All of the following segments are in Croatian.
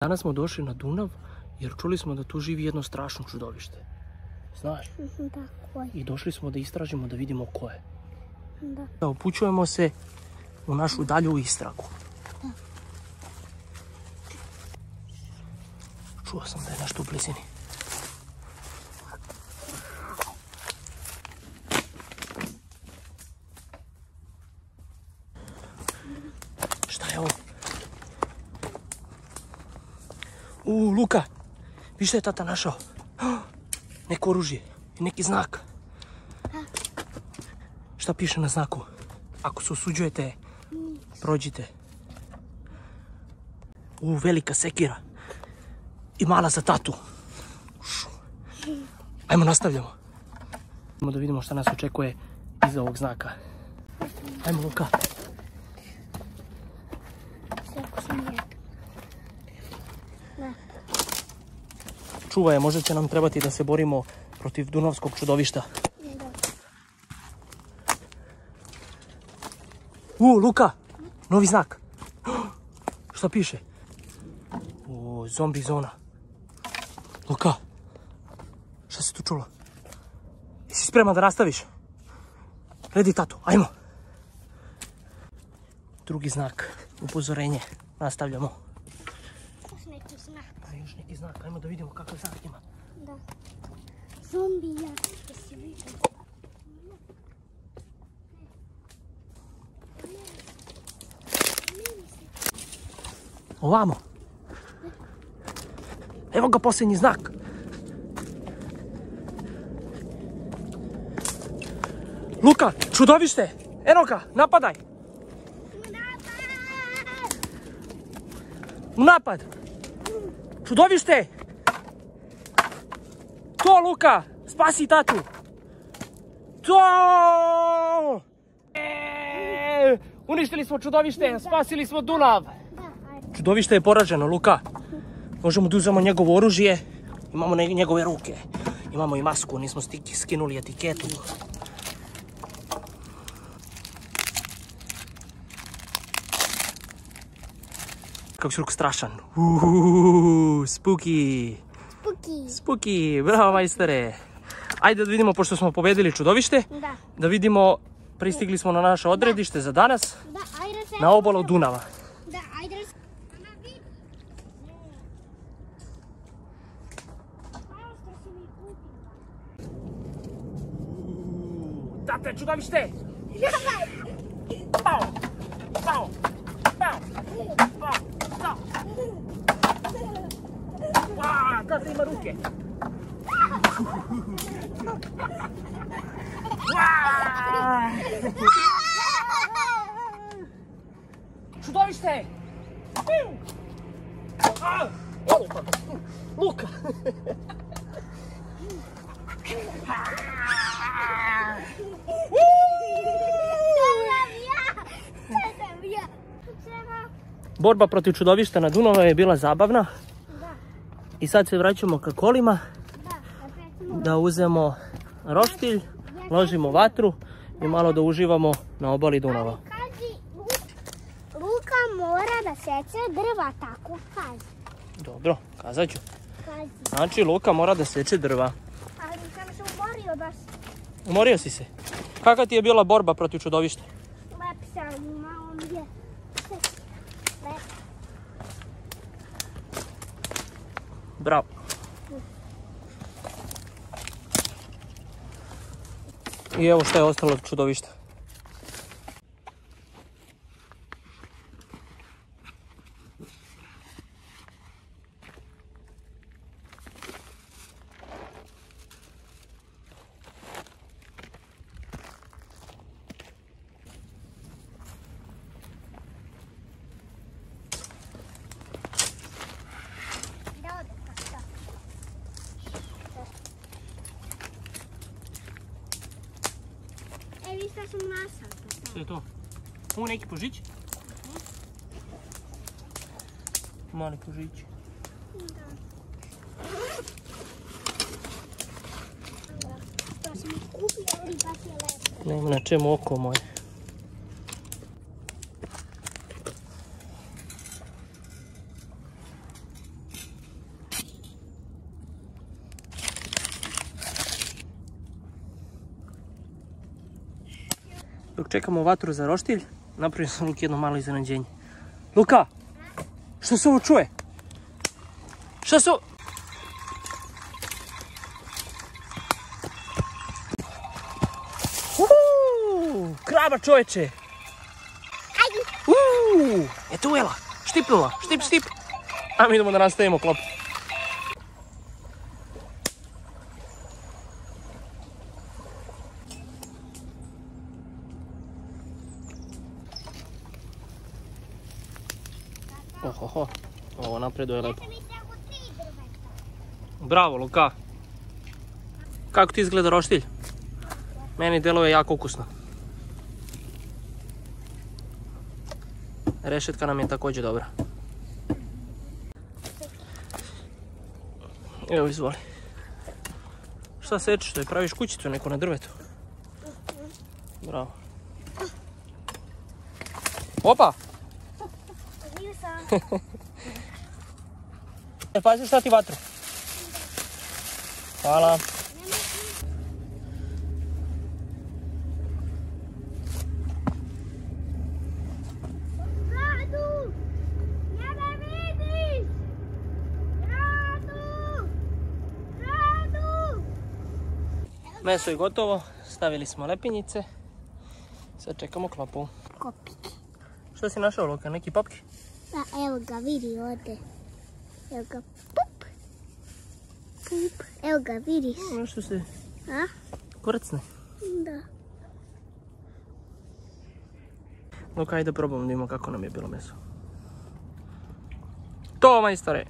Danas smo došli na Dunav jer čuli smo da tu živi jedno strašno čudovište. Znaš? Da, koje? I došli smo da istražimo, da vidimo ko je. Da. Upućujemo se u našu dalju istragu. Da. Čuo sam da je nešto u blizini. Šta je ovo? Luka, viš šta je tata našao? Neko oružje i neki znak. Šta piše na znaku? Ako se usuđujete, prođite. Velika sekira. I mala za tatu. Ajmo, nastavljamo. Ajmo da vidimo šta nas očekuje iza ovog znaka. Ajmo, Luka. Čuvaj je, možda će nam trebati da se borimo protiv dunavskog čudovišta. Luka, novi znak. Šta piše? Zombi zona. Luka, šta se tu čulo? Jesi spreman da nastaviš? Redi, tato, ajmo. Drugi znak, upozorenje. Nastavljamo. Još neki znak, ajmo da vidimo kakav znak ima. Da. Zombi, ja što si vidio. Ovamo. Evo ga posljednji znak. Luka, čudovište! Eno ga, napadaj! Napad! Čudovište! To, Luka! Spasi tatu! To! Uništili smo čudovište, spasili smo Dunav! Čudovište je poraženo, Luka. Možemo da uzmemo njegovo oružje, imamo njegove ruke. Imamo i masku, nismo skinuli etiketu. Kako si Luka strašan. Spooky. Spooky, bravo majstore. Ajde da vidimo, pošto smo pobedili čudovište, da vidimo, pristigli smo na naše odredište za danas, na obalu Dunava. Tate, čudovište! Pao! Pao! Pao! Pao! Pao! Tate ima ruke! Čudovište! Luka! Borba protiv čudovišta na Dunavu je bila zabavna. I sad se vraćamo ka kolima. Da uzemo roštilj, ložimo vatru i malo da uživamo na obali Dunava. Luka mora da seče drva, tako kazi. Dobro, kazat ću. Znači, Luka mora da seče drva. Ali sam se umorio baš. Umorio si se? Kakva ti je bila borba protiv čudovišta? Lep sam, malo mi je. Lep. Bravo. I evo šta je ostalo od čudovišta. Šta sam nasao? Što je to? Ovo neki požić? Mali požić. To sam kupio, ali baš je lepo. Nema na čemu oko moje. Dok čekamo vatru za roštilj, napravio sam Luki jedno malo iznenađenje. Luka! Što se ovo čuje? Što se ovo... Krava, čoveče! Eto ujela, štipnula, štip, štip. A mi idemo da nastavimo klop. Ohoho, ovo napreduje lepo. Bravo, Luka. Kako ti izgleda roštilj? Meni deluje jako ukusno. Rešetka nam je također dobra. Evo, izvoli. Šta sečeš? To je praviš kućicu neko na drvetu. Bravo. Opa! Pazi šta ti vatru. Hvala. Meso je gotovo, stavili smo lepinjice. Sad čekamo klopu. Kopiki. Što si našao, Luka? Neki popki? Da, evo ga, vidi ovdje. Evo ga, pup. Pup. Evo ga, vidiš. Nešto se A? kurcne. Da. Luka, ajde probamo da vidimo kako nam je bilo meso. To, majstore!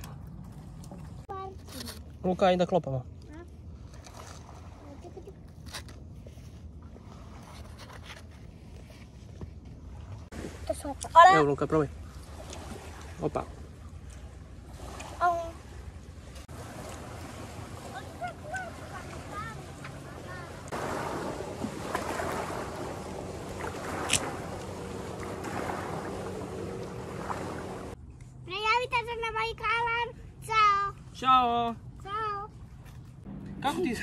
Luka, ajde da klopamo. Evo, Luka, probaj. Opa. Prijavite se na moj kanal. Ćao. Ćao! Ćao. Kako ti...